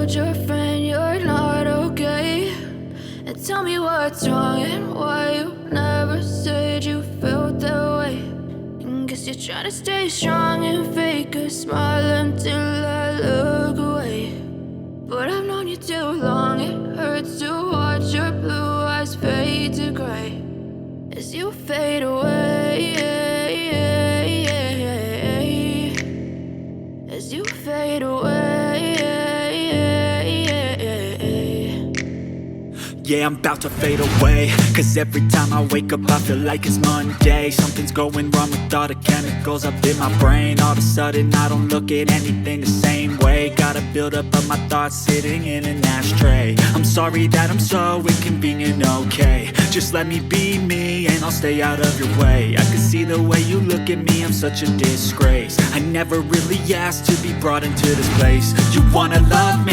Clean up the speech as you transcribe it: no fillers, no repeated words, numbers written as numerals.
told your friend you're not okay, and tell me what's wrong and why you never said you felt that way. And guess you're trying to stay strong and fake a smile until I look away. But I've known you too long, it hurts to watch your blue eyes fade to gray as you fade away, as you fade away. Yeah, I'm about to fade away, cause every time I wake up I feel like it's Monday. Something's going wrong with all the chemicals up in my brain. All of a sudden I don't look at anything the same way. Gotta build up of my thoughts sitting in an ashtray. I'm sorry that I'm so inconvenient, okay. Just let me be me and I'll stay out of your way. I can see the way you look at me, I'm such a disgrace. I never really asked to be brought into this place. You wanna love me?